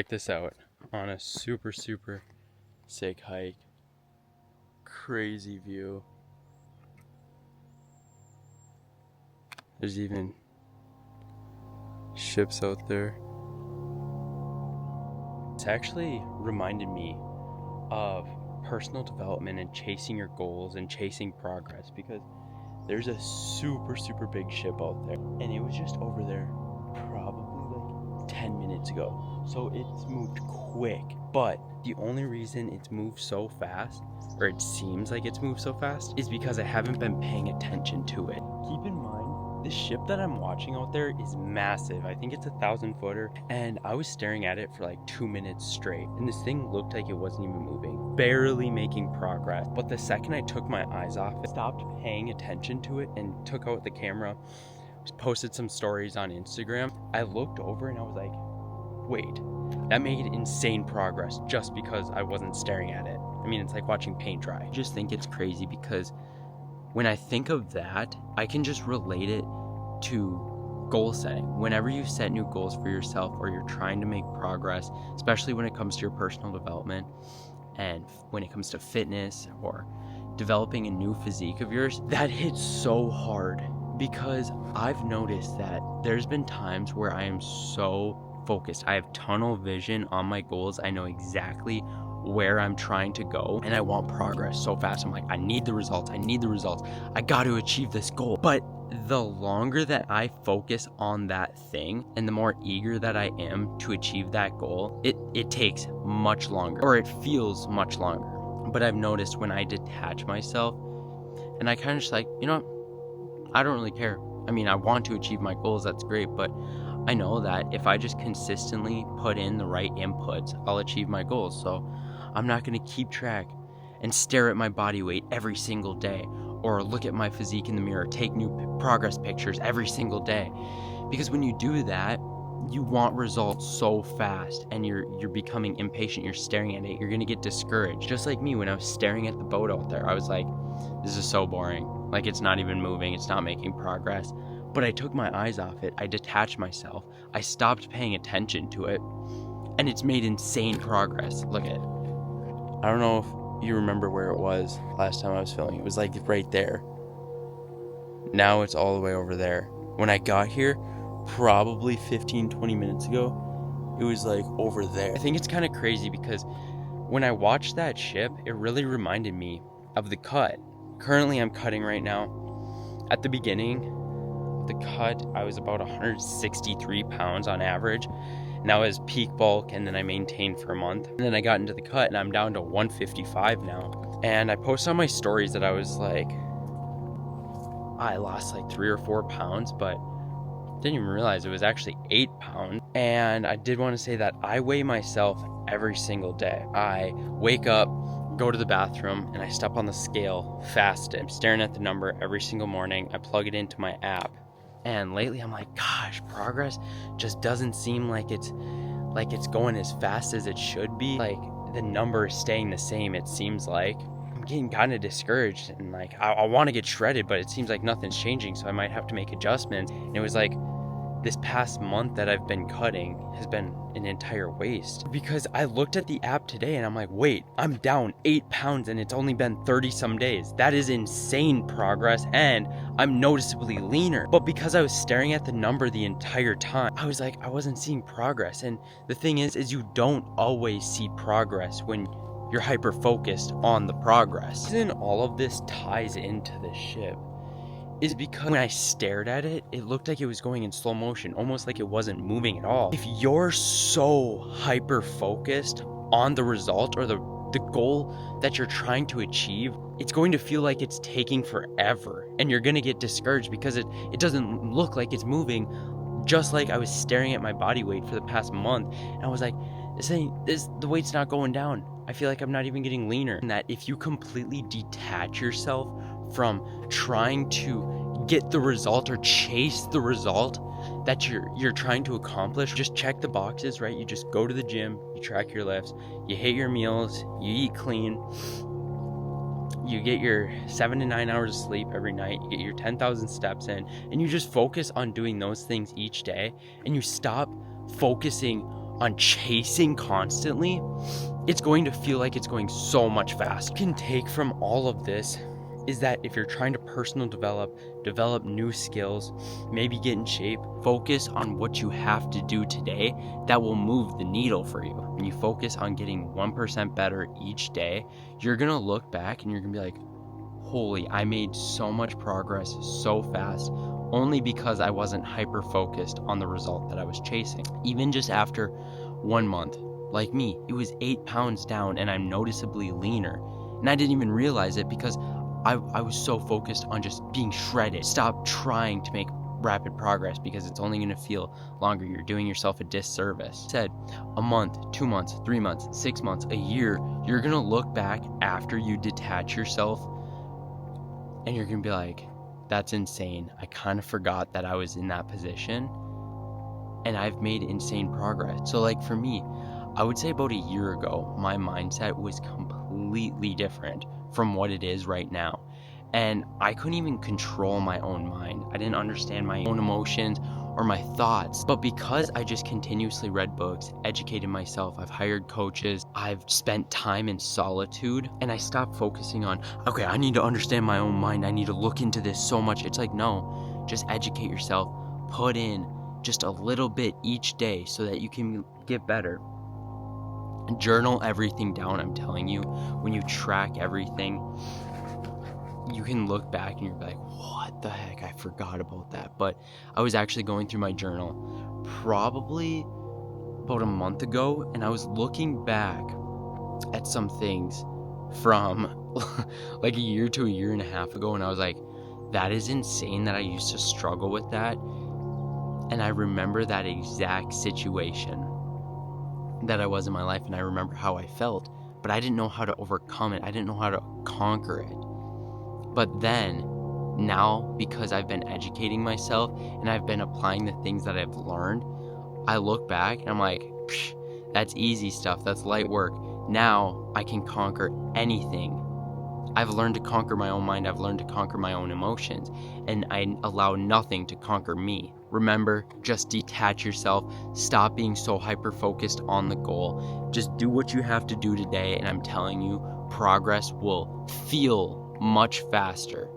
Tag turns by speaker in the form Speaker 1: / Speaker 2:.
Speaker 1: Check this out on a super sick hike. Crazy view. There's even ships out there. It's actually reminded me of personal development and chasing your goals and chasing progress, because there's a super big ship out there, and it was just over there probably like 10 minutes ago. So it's moved quick, but the only reason it's moved so fast, or it seems like it's moved so fast, is because I haven't been paying attention to it. Keep in mind, the ship that I'm watching out there is massive. I think it's 1,000-footer, and I was staring at it for like 2 minutes straight, and this thing looked like it wasn't even moving, barely making progress. But the second I took my eyes off it, stopped paying attention to it, and took out the camera, posted some stories on Instagram, I looked over and I was like, wait, that made insane progress just because I wasn't staring at it. I mean, it's like watching paint dry. I just think it's crazy because when I think of that, I can just relate it to goal setting. Whenever you set new goals for yourself, or you're trying to make progress, especially when it comes to your personal development and when it comes to fitness or developing a new physique of yours, that hits so hard, because I've noticed that there's been times where I am so focused. I have tunnel vision on my goals. I know exactly where I'm trying to go, and I want progress so fast. I'm like, I need the results. I got to achieve this goal. But the longer that I focus on that thing, and the more eager that I am to achieve that goal, it takes much longer, or it feels much longer. But I've noticed when I detach myself and I kind of just like, you know what? I don't really care. I mean, I want to achieve my goals. That's great. But I know that if I just consistently put in the right inputs, I'll achieve my goals. So I'm not going to keep track and stare at my body weight every single day, or look at my physique in the mirror, take new progress pictures every single day. Because when you do that, you want results so fast, and you're becoming impatient. You're staring at it. You're going to get discouraged. Just like me when I was staring at the boat out there. I was like, this is so boring. Like, it's not even moving. It's not making progress. But I took my eyes off it. I detached myself. I stopped paying attention to it, and it's made insane progress. Look at it. I don't know if you remember where it was last time I was filming. It was like right there. Now it's all the way over there. When I got here, probably 15-20 minutes ago, it was like over there. I think it's kind of crazy because when I watched that ship, it really reminded me of the cut. Currently, I'm cutting right now. At the beginning of the cut, I was about 163 pounds on average. And that was peak bulk, and then I maintained for a month. And then I got into the cut, and I'm down to 155 now. And I posted on my stories that I was like, I lost like 3 or 4 pounds, but didn't even realize it was actually 8 pounds. And I did want to say that I weigh myself every single day. I wake up, go to the bathroom, and I step on the scale fast. I'm staring at the number every single morning. I plug it into my app. And lately I'm like, gosh, progress just doesn't seem like it's going as fast as it should be. Like, the number is staying the same, it seems like. I'm getting kind of discouraged, and like I want to get shredded, but it seems like nothing's changing, so I might have to make adjustments. And it was like, this past month that I've been cutting has been an entire waste, because I looked at the app today and I'm like, wait, I'm down 8 pounds and it's only been 30 some days. That is insane progress, and I'm noticeably leaner. But because I was staring at the number the entire time, I was like, I wasn't seeing progress. And the thing is you don't always see progress when you're hyper focused on the progress. The reason all of this ties into the ship is because when I stared at it, it looked like it was going in slow motion, almost like it wasn't moving at all. If you're so hyper focused on the result or the goal that you're trying to achieve, it's going to feel like it's taking forever, and you're going to get discouraged because it doesn't look like it's moving. Just like I was staring at my body weight for the past month, and I was like, the weight's not going down. I feel like I'm not even getting leaner. And that if you completely detach yourself from trying to get the result or chase the result that you're trying to accomplish, just check the boxes, right? You just go to the gym, you track your lifts, you hit your meals, you eat clean, you get your 7 to 9 hours of sleep every night, you get your 10,000 steps in, and you just focus on doing those things each day, and you stop focusing on chasing constantly, it's going to feel like it's going so much faster. What you can take from all of this is that if you're trying to personal develop new skills, maybe get in shape, focus on what you have to do today that will move the needle for you. When you focus on getting 1% better each day, you're gonna look back and you're gonna be like, holy, I made so much progress so fast, only because I wasn't hyper focused on the result that I was chasing. Even just after 1 month, like me, it was 8 pounds down and I'm noticeably leaner. And I didn't even realize it because I was so focused on just being shredded. Stop trying to make rapid progress because it's only gonna feel longer. You're doing yourself a disservice. Said a month, 2 months, 3 months, 6 months, a year, you're gonna look back after you detach yourself and you're gonna be like, that's insane. I kind of forgot that I was in that position and I've made insane progress. So like for me, I would say about a year ago, my mindset was completely different from what it is right now. And I couldn't even control my own mind. I didn't understand my own emotions or my thoughts. But because I just continuously read books, educated myself, I've hired coaches, I've spent time in solitude, and I stopped focusing on, okay, I need to understand my own mind. I need to look into this so much. It's like, no, just educate yourself, put in just a little bit each day so that you can get better. Journal everything down. I'm telling you, when you track everything, you can look back and you're like, what the heck, I forgot about that. But I was actually going through my journal probably about a month ago, and I was looking back at some things from like a year to a year and a half ago, and I was like, that is insane that I used to struggle with that. And I remember that exact situation that I was in my life, and I remember how I felt, but I didn't know how to overcome it. I didn't know how to conquer it. But then, now, because I've been educating myself and I've been applying the things that I've learned, I look back and I'm like, that's easy stuff, that's light work. Now I can conquer anything. I've learned to conquer my own mind, I've learned to conquer my own emotions, and I allow nothing to conquer me. Remember, just detach yourself, stop being so hyper-focused on the goal. Just do what you have to do today, and I'm telling you, progress will feel much faster.